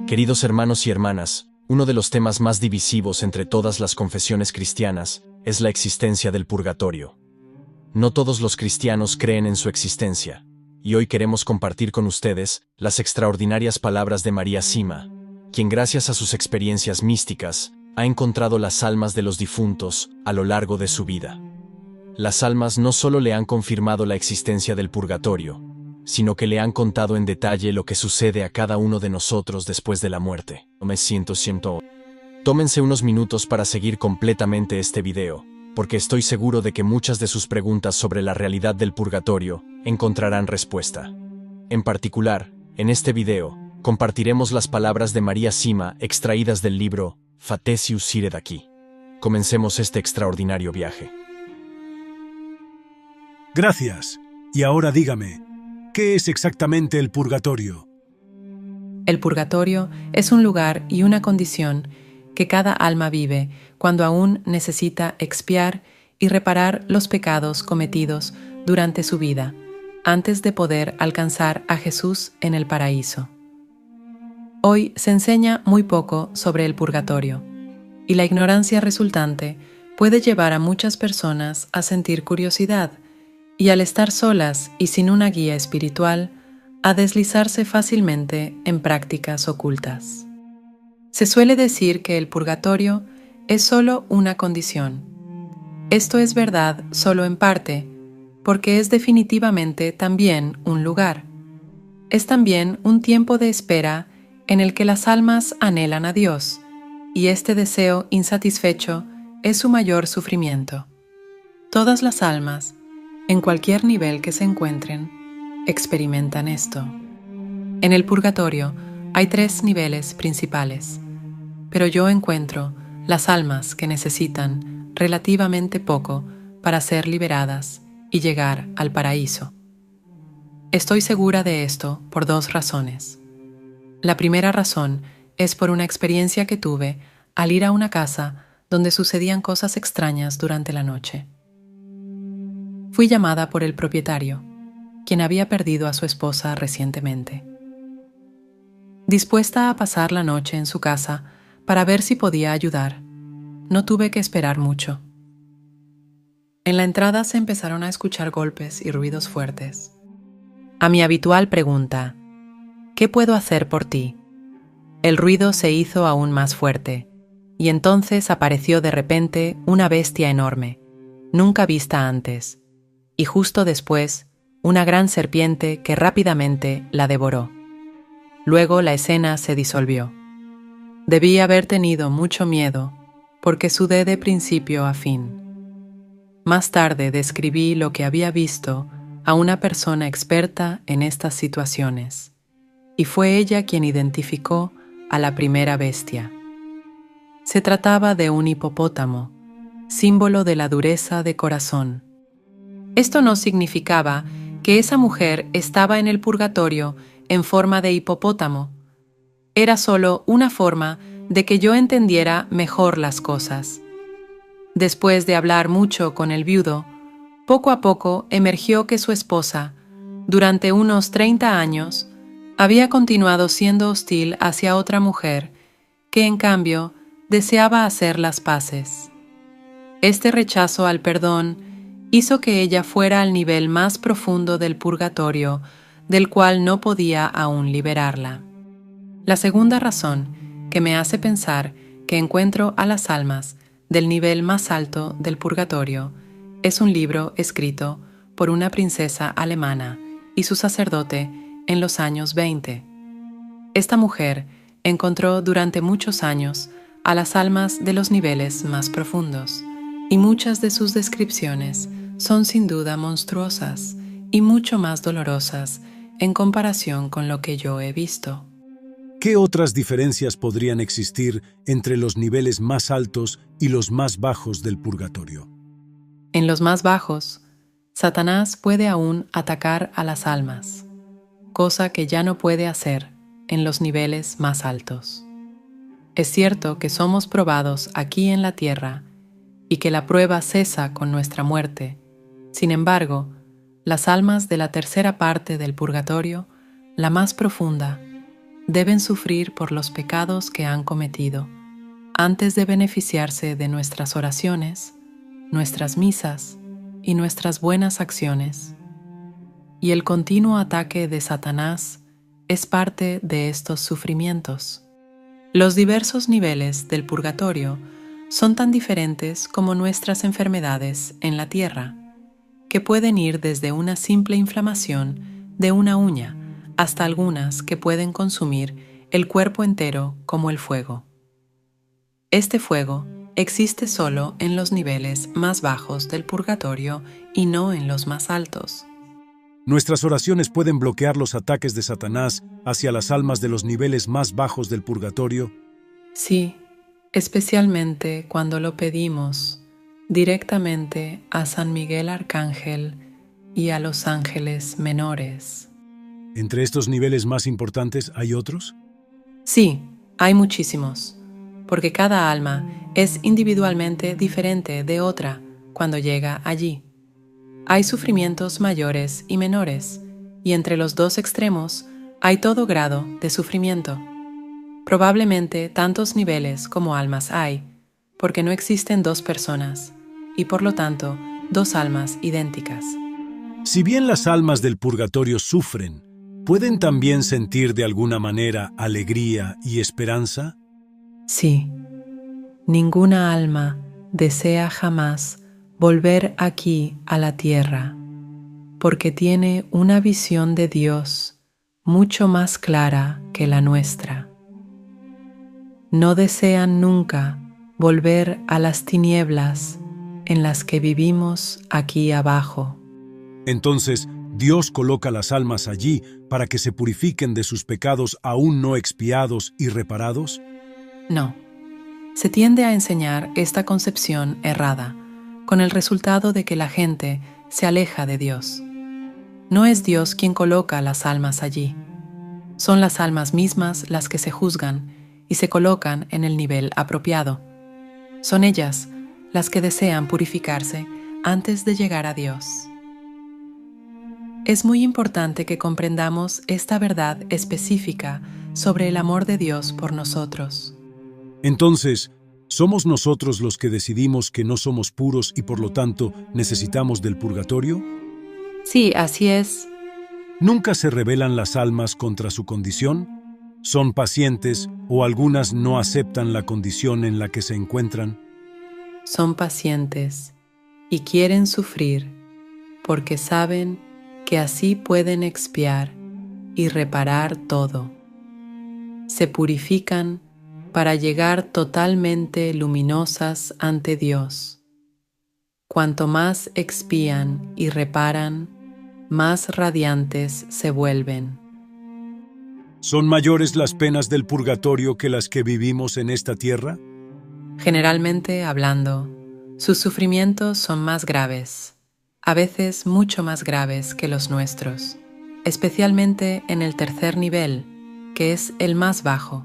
Queridos hermanos y hermanas, uno de los temas más divisivos entre todas las confesiones cristianas es la existencia del purgatorio. No todos los cristianos creen en su existencia, y hoy queremos compartir con ustedes las extraordinarias palabras de María Sima, quien gracias a sus experiencias místicas ha encontrado las almas de los difuntos a lo largo de su vida. Las almas no solo le han confirmado la existencia del purgatorio, sino que le han contado en detalle lo que sucede a cada uno de nosotros después de la muerte. Tómense unos minutos para seguir completamente este video, porque estoy seguro de que muchas de sus preguntas sobre la realidad del purgatorio encontrarán respuesta. En particular, en este video, compartiremos las palabras de María Sima extraídas del libro Fatesius Sire Daqui. Comencemos este extraordinario viaje. Gracias. Y ahora dígame, ¿qué es exactamente el purgatorio? El purgatorio es un lugar y una condición que cada alma vive cuando aún necesita expiar y reparar los pecados cometidos durante su vida, antes de poder alcanzar a Jesús en el paraíso. Hoy se enseña muy poco sobre el purgatorio, y la ignorancia resultante puede llevar a muchas personas a sentir curiosidad y, al estar solas y sin una guía espiritual, a deslizarse fácilmente en prácticas ocultas. Se suele decir que el purgatorio es solo una condición. Esto es verdad solo en parte, porque es definitivamente también un lugar. Es también un tiempo de espera en el que las almas anhelan a Dios, y este deseo insatisfecho es su mayor sufrimiento. Todas las almas, en cualquier nivel que se encuentren, experimentan esto. En el purgatorio hay 3 niveles principales, pero yo encuentro las almas que necesitan relativamente poco para ser liberadas y llegar al paraíso. Estoy segura de esto por 2 razones. La primera razón es por una experiencia que tuve al ir a una casa donde sucedían cosas extrañas durante la noche. Fui llamada por el propietario, quien había perdido a su esposa recientemente. Dispuesta a pasar la noche en su casa para ver si podía ayudar, no tuve que esperar mucho. En la entrada se empezaron a escuchar golpes y ruidos fuertes. A mi habitual pregunta, ¿qué puedo hacer por ti?, el ruido se hizo aún más fuerte, y entonces apareció de repente una bestia enorme, nunca vista antes, y justo después, una gran serpiente que rápidamente la devoró. Luego la escena se disolvió. Debí haber tenido mucho miedo, porque sudé de principio a fin. Más tarde describí lo que había visto a una persona experta en estas situaciones, y fue ella quien identificó a la primera bestia. Se trataba de un hipopótamo, símbolo de la dureza de corazón. Esto no significaba que esa mujer estaba en el purgatorio en forma de hipopótamo. Era solo una forma de que yo entendiera mejor las cosas. Después de hablar mucho con el viudo, poco a poco emergió que su esposa, durante unos 30 años, había continuado siendo hostil hacia otra mujer que, en cambio, deseaba hacer las paces. Este rechazo al perdón hizo que ella fuera al nivel más profundo del purgatorio, del cual no podía aún liberarla. La segunda razón que me hace pensar que encuentro a las almas del nivel más alto del purgatorio es un libro escrito por una princesa alemana y su sacerdote en los años 20. Esta mujer encontró durante muchos años a las almas de los niveles más profundos, y muchas de sus descripciones son sin duda monstruosas y mucho más dolorosas en comparación con lo que yo he visto. ¿Qué otras diferencias podrían existir entre los niveles más altos y los más bajos del purgatorio? En los más bajos, Satanás puede aún atacar a las almas, cosa que ya no puede hacer en los niveles más altos. Es cierto que somos probados aquí en la tierra y que la prueba cesa con nuestra muerte. Sin embargo, las almas de la tercera parte del purgatorio, la más profunda, deben sufrir por los pecados que han cometido, antes de beneficiarse de nuestras oraciones, nuestras misas y nuestras buenas acciones. Y el continuo ataque de Satanás es parte de estos sufrimientos. Los diversos niveles del purgatorio son tan diferentes como nuestras enfermedades en la tierra, que pueden ir desde una simple inflamación de una uña hasta algunas que pueden consumir el cuerpo entero como el fuego. Este fuego existe solo en los niveles más bajos del purgatorio y no en los más altos. Nuestras oraciones pueden bloquear los ataques de Satanás hacia las almas de los niveles más bajos del purgatorio. Sí, especialmente cuando lo pedimos directamente a San Miguel Arcángel y a los ángeles menores. ¿Entre estos niveles más importantes hay otros? Sí, hay muchísimos, porque cada alma es individualmente diferente de otra cuando llega allí. Hay sufrimientos mayores y menores, y entre los dos extremos hay todo grado de sufrimiento. Probablemente tantos niveles como almas hay, porque no existen dos personas, y por lo tanto, dos almas idénticas. Si bien las almas del purgatorio sufren, ¿pueden también sentir de alguna manera alegría y esperanza? Sí, ninguna alma desea jamás volver aquí a la tierra, porque tiene una visión de Dios mucho más clara que la nuestra. No desean nunca volver a las tinieblas en las que vivimos aquí abajo. Entonces, Dios coloca las almas allí para que se purifiquen de sus pecados aún no expiados y reparados. No, se tiende a enseñar esta concepción errada, con el resultado de que la gente se aleja de Dios. No es Dios quien coloca las almas allí. Son las almas mismas las que se juzgan y se colocan en el nivel apropiado. Son ellas las que desean purificarse antes de llegar a Dios. Es muy importante que comprendamos esta verdad específica sobre el amor de Dios por nosotros. Entonces, ¿somos nosotros los que decidimos que no somos puros y por lo tanto necesitamos del purgatorio? Sí, así es. ¿Nunca se rebelan las almas contra su condición? ¿Son pacientes o algunas no aceptan la condición en la que se encuentran? Son pacientes y quieren sufrir porque saben que así pueden expiar y reparar todo. Se purifican para llegar totalmente luminosas ante Dios. Cuanto más expían y reparan, más radiantes se vuelven. ¿Son mayores las penas del purgatorio que las que vivimos en esta tierra? Generalmente hablando, sus sufrimientos son más graves, a veces mucho más graves que los nuestros, especialmente en el tercer nivel, que es el más bajo.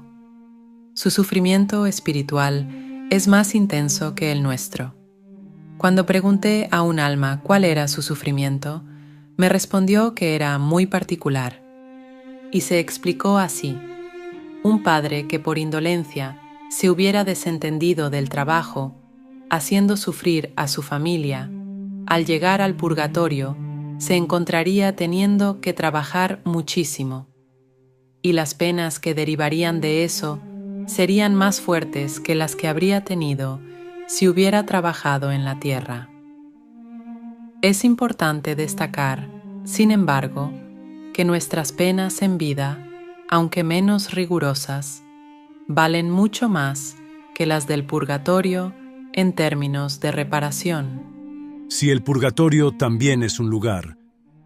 Su sufrimiento espiritual es más intenso que el nuestro. Cuando pregunté a un alma cuál era su sufrimiento, me respondió que era muy particular, y se explicó así: un padre que por indolencia se hubiera desentendido del trabajo, haciendo sufrir a su familia, al llegar al purgatorio, se encontraría teniendo que trabajar muchísimo, y las penas que derivarían de eso serían más fuertes que las que habría tenido si hubiera trabajado en la tierra. Es importante destacar, sin embargo, que nuestras penas en vida, aunque menos rigurosas, valen mucho más que las del purgatorio en términos de reparación. Si el purgatorio también es un lugar,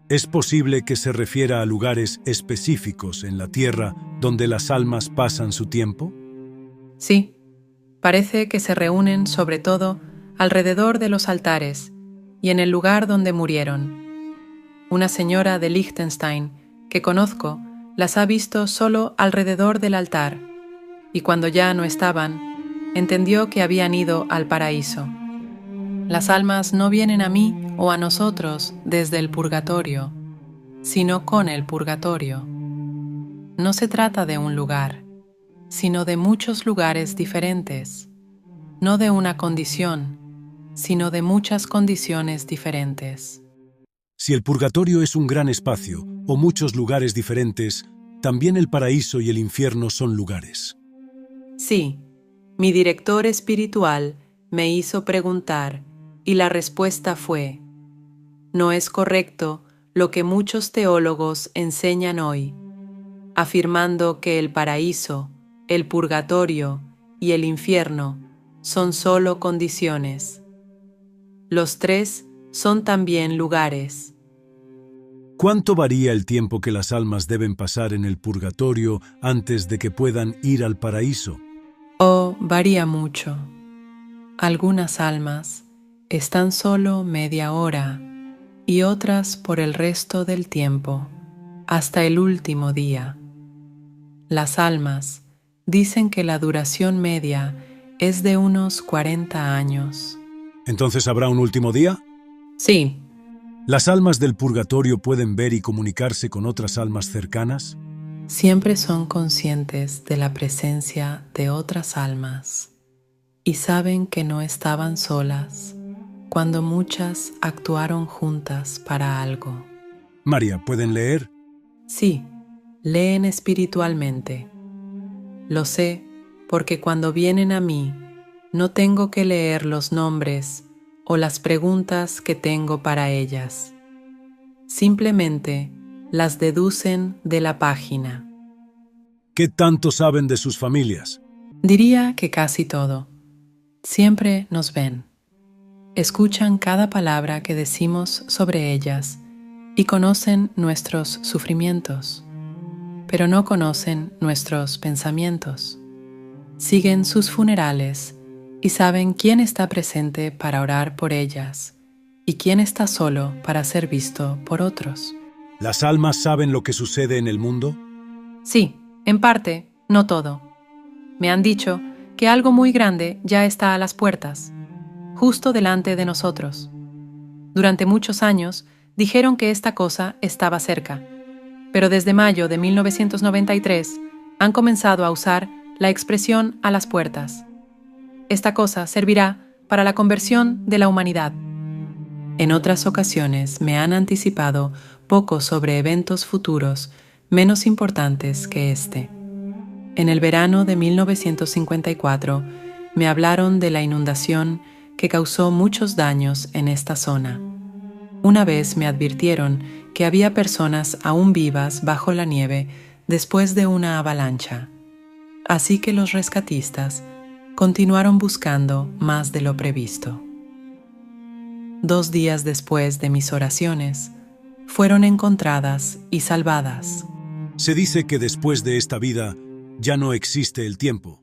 ¿es posible que se refiera a lugares específicos en la tierra donde las almas pasan su tiempo? Sí, parece que se reúnen sobre todo alrededor de los altares y en el lugar donde murieron. Una señora de Liechtenstein que conozco las ha visto solo alrededor del altar, y cuando ya no estaban, entendió que habían ido al paraíso. Las almas no vienen a mí o a nosotros desde el purgatorio, sino con el purgatorio. no se trata de un lugar, sino de muchos lugares diferentes, no de una condición, sino de muchas condiciones diferentes. Si el purgatorio es un gran espacio o muchos lugares diferentes, también el paraíso y el infierno son lugares. Sí, mi director espiritual me hizo preguntar y la respuesta fue: no es correcto lo que muchos teólogos enseñan hoy, afirmando que el paraíso, el purgatorio y el infierno son solo condiciones. Los tres son también lugares. ¿Cuánto varía el tiempo que las almas deben pasar en el purgatorio antes de que puedan ir al paraíso? Oh, varía mucho. Algunas almas están solo media hora y otras por el resto del tiempo, hasta el último día. Las almas dicen que la duración media es de unos 40 años. ¿Entonces habrá un último día? Sí, ¿Las almas del purgatorio pueden ver y comunicarse con otras almas cercanas? siempre son conscientes de la presencia de otras almas y saben que no estaban solas cuando muchas actuaron juntas para algo. María, ¿pueden leer? Sí, leen espiritualmente. Lo sé porque cuando vienen a mí, no tengo que leer los nombres o las preguntas que tengo para ellas. Simplemente las deducen de la página. ¿Qué tanto saben de sus familias? Diría que casi todo. Siempre nos ven. Escuchan cada palabra que decimos sobre ellas y conocen nuestros sufrimientos, pero no conocen nuestros pensamientos. Siguen sus funerales y saben quién está presente para orar por ellas y quién está solo para ser visto por otros. ¿Las almas saben lo que sucede en el mundo? Sí, en parte, no todo. Me han dicho que algo muy grande ya está a las puertas, justo delante de nosotros. Durante muchos años dijeron que esta cosa estaba cerca, pero desde mayo de 1993 han comenzado a usar la expresión a las puertas. Esta cosa servirá para la conversión de la humanidad. En otras ocasiones me han anticipado poco sobre eventos futuros menos importantes que este. En el verano de 1954 me hablaron de la inundación que causó muchos daños en esta zona. Una vez me advirtieron que había personas aún vivas bajo la nieve después de una avalancha. Así que los rescatistas continuaron buscando más de lo previsto. 2 días después de mis oraciones, fueron encontradas y salvadas. Se dice que después de esta vida ya no existe el tiempo.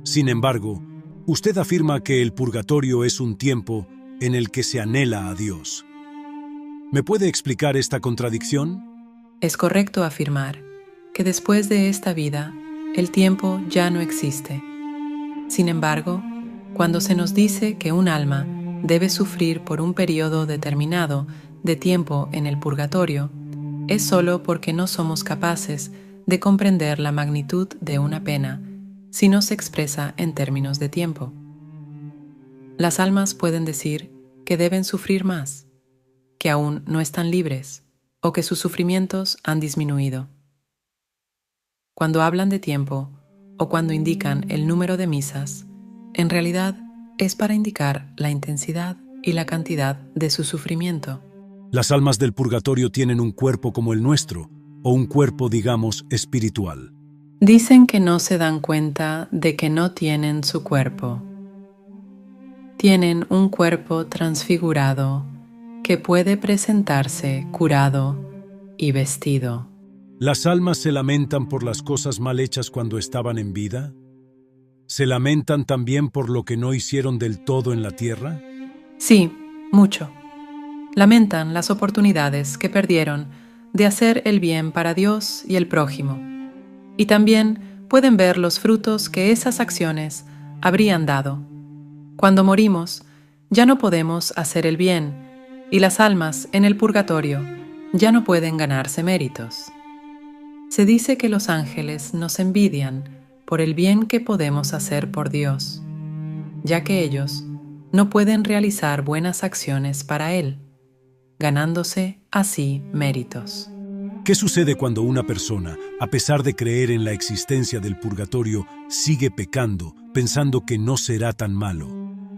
Sin embargo, usted afirma que el purgatorio es un tiempo en el que se anhela a Dios. ¿Me puede explicar esta contradicción? Es correcto afirmar que después de esta vida, el tiempo ya no existe. Sin embargo, cuando se nos dice que un alma debe sufrir por un periodo determinado de tiempo en el purgatorio, es solo porque no somos capaces de comprender la magnitud de una pena si no se expresa en términos de tiempo. Las almas pueden decir que deben sufrir más, que aún no están libres o que sus sufrimientos han disminuido. Cuando hablan de tiempo o cuando indican el número de misas, en realidad es para indicar la intensidad y la cantidad de su sufrimiento. ¿Las almas del purgatorio tienen un cuerpo como el nuestro, o un cuerpo, digamos, espiritual? Dicen que no se dan cuenta de que no tienen su cuerpo. Tienen un cuerpo transfigurado que puede presentarse curado y vestido. ¿Las almas se lamentan por las cosas mal hechas cuando estaban en vida? ¿Se lamentan también por lo que no hicieron del todo en la tierra? Sí, mucho. Lamentan las oportunidades que perdieron de hacer el bien para Dios y el prójimo. Y también pueden ver los frutos que esas acciones habrían dado. Cuando morimos, ya no podemos hacer el bien, y las almas en el purgatorio ya no pueden ganarse méritos. Se dice que los ángeles nos envidian por el bien que podemos hacer por Dios, ya que ellos no pueden realizar buenas acciones para Él, ganándose así méritos. ¿Qué sucede cuando una persona, a pesar de creer en la existencia del purgatorio, sigue pecando, pensando que no será tan malo?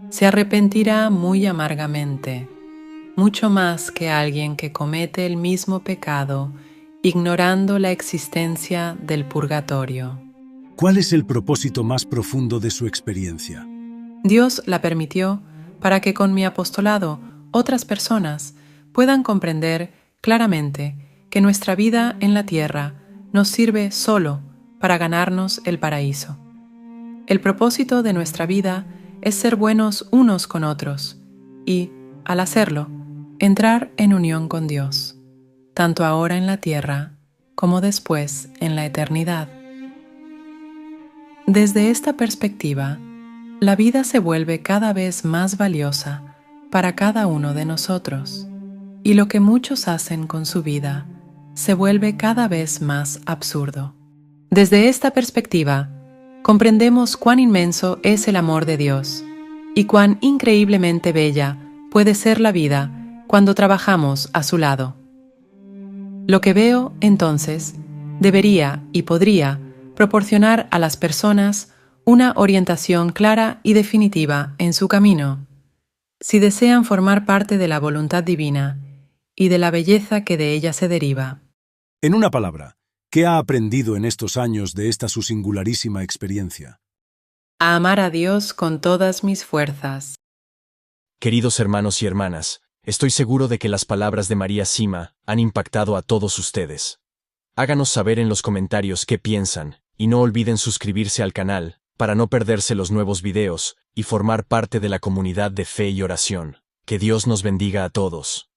Se arrepentirá muy amargamente, mucho más que alguien que comete el mismo pecado, ignorando la existencia del purgatorio. ¿Cuál es el propósito más profundo de su experiencia? Dios la permitió para que con mi apostolado otras personas puedan comprender claramente que nuestra vida en la tierra nos sirve solo para ganarnos el paraíso. El propósito de nuestra vida es ser buenos unos con otros y, al hacerlo, entrar en unión con Dios, tanto ahora en la tierra como después en la eternidad. Desde esta perspectiva, la vida se vuelve cada vez más valiosa para cada uno de nosotros, y lo que muchos hacen con su vida se vuelve cada vez más absurdo. Desde esta perspectiva, comprendemos cuán inmenso es el amor de Dios y cuán increíblemente bella puede ser la vida cuando trabajamos a su lado. Lo que veo, entonces, debería y podría proporcionar a las personas una orientación clara y definitiva en su camino, si desean formar parte de la voluntad divina y de la belleza que de ella se deriva. En una palabra, ¿qué ha aprendido en estos años de esta su singularísima experiencia? A amar a Dios con todas mis fuerzas. Queridos hermanos y hermanas, estoy seguro de que las palabras de María Sima han impactado a todos ustedes. Háganos saber en los comentarios qué piensan, y no olviden suscribirse al canal, para no perderse los nuevos videos, y formar parte de la comunidad de fe y oración. Que Dios nos bendiga a todos.